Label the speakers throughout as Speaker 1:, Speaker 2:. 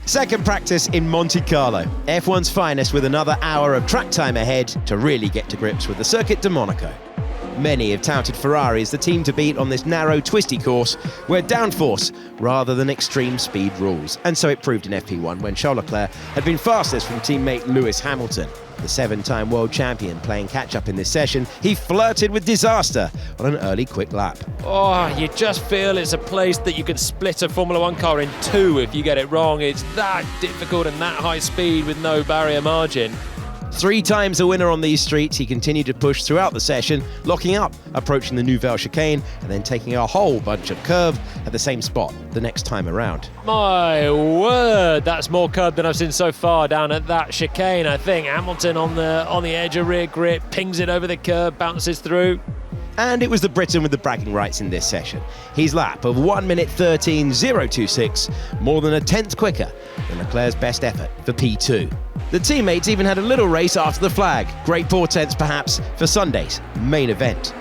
Speaker 1: Second practice in Monte Carlo. F1's finest with another hour of track time ahead to really get to grips with the Circuit de Monaco. Many have touted Ferrari as the team to beat on this narrow, twisty course where downforce rather than extreme speed rules. And so it proved in FP1 when Charles Leclerc had been fastest from teammate Lewis Hamilton. The 7-time world champion playing catch-up in this session, he flirted with disaster on an early quick lap.
Speaker 2: Oh, you just feel it's a place that you can split a Formula One car in two if you get it wrong. It's that difficult and that high speed with no barrier margin.
Speaker 1: 3 times a winner on these streets, he continued to push throughout the session, locking up, approaching the Nouvelle chicane, and then taking a whole bunch of curve at the same spot the next time around.
Speaker 2: My word, that's more curb than I've seen so far down at that chicane. I think Hamilton on the edge of rear grip, pings it over the curb, bounces through.
Speaker 1: And it was the Briton with the bragging rights in this session. His lap of 1:13.026, more than a tenth quicker than Leclerc's best effort for P2. The teammates even had a little race after the flag. Great portents, perhaps, for Sunday's main event.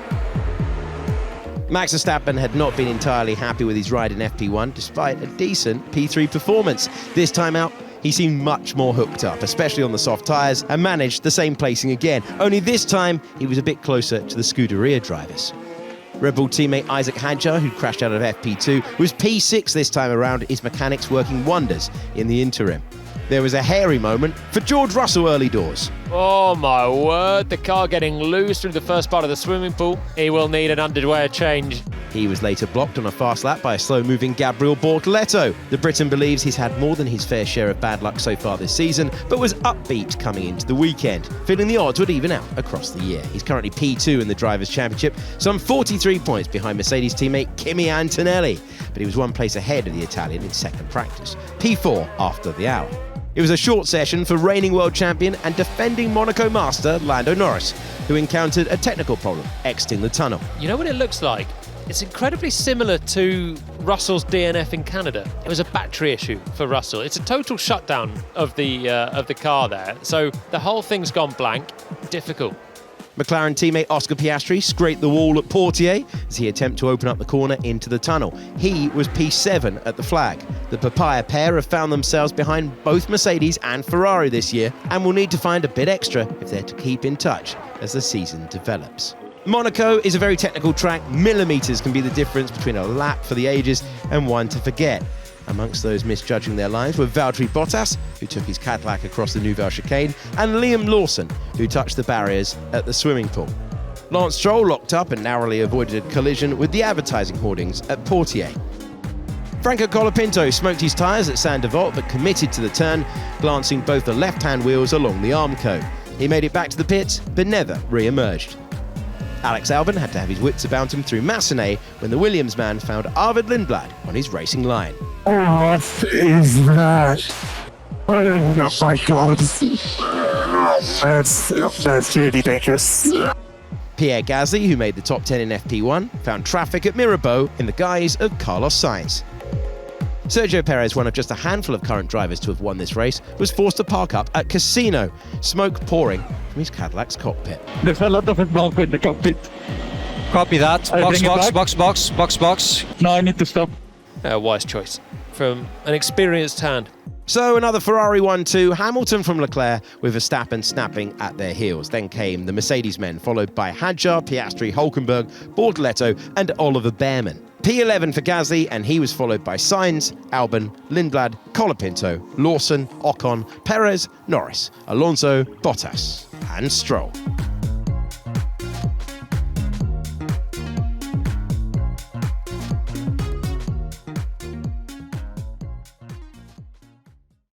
Speaker 1: Max Verstappen had not been entirely happy with his ride in FP1, despite a decent P3 performance. This time out, he seemed much more hooked up, especially on the soft tyres, and managed the same placing again. Only this time, he was a bit closer to the Scuderia drivers. Red Bull teammate Isaac Hadjar, who crashed out of FP2, was P6 this time around, his mechanics working wonders in the interim. There was a hairy moment for George Russell early doors.
Speaker 2: Oh my word, the car getting loose through the first part of the swimming pool. He will need an underwear change.
Speaker 1: He was later blocked on a fast lap by a slow-moving Gabriel Bortoleto. The Briton believes he's had more than his fair share of bad luck so far this season, but was upbeat coming into the weekend, feeling the odds would even out across the year. He's currently P2 in the Drivers' Championship, some 43 points behind Mercedes teammate Kimi Antonelli, but he was one place ahead of the Italian in second practice, P4 after the hour. It was a short session for reigning world champion and defending Monaco master Lando Norris, who encountered a technical problem exiting the tunnel.
Speaker 2: You know what it looks like? It's incredibly similar to Russell's DNF in Canada. It was a battery issue for Russell. It's a total shutdown of the car there. So the whole thing's gone blank. Difficult.
Speaker 1: McLaren teammate Oscar Piastri scraped the wall at Portier as he attempted to open up the corner into the tunnel. He was P7 at the flag. The papaya pair have found themselves behind both Mercedes and Ferrari this year and will need to find a bit extra if they're to keep in touch as the season develops. Monaco is a very technical track. Millimetres can be the difference between a lap for the ages and one to forget. Amongst those misjudging their lines were Valtteri Bottas, who took his Cadillac across the Nouvelle chicane, and Liam Lawson, who touched the barriers at the swimming pool. Lance Stroll locked up and narrowly avoided a collision with the advertising hoardings at Portier. Franco Colapinto smoked his tyres at Saint-Devote but committed to the turn, glancing both the left-hand wheels along the Armco. He made it back to the pits but never re-emerged. Alex Albon had to have his wits about him through Massenet when the Williams man found Arvid Lindblad on his racing line.
Speaker 3: Oh, what is that? Oh my god. That's really dangerous.
Speaker 1: Pierre Gasly, who made the top 10 in FP1, found traffic at Mirabeau in the guise of Carlos Sainz. Sergio Perez, one of just a handful of current drivers to have won this race, was forced to park up at Casino, smoke pouring from his Cadillac's cockpit.
Speaker 3: There's a lot of smoke in the cockpit.
Speaker 4: Copy that. Box.
Speaker 3: No, I need to stop.
Speaker 2: Wise choice from an experienced hand.
Speaker 1: So another Ferrari 1-2, Hamilton from Leclerc with Verstappen snapping at their heels. Then came the Mercedes men, followed by Hadjar, Piastri, Hülkenberg, Bortoleto and Oliver Bearman. P11 for Gasly, and he was followed by Sainz, Albon, Lindblad, Colapinto, Lawson, Ocon, Perez, Norris, Alonso, Bottas and Stroll.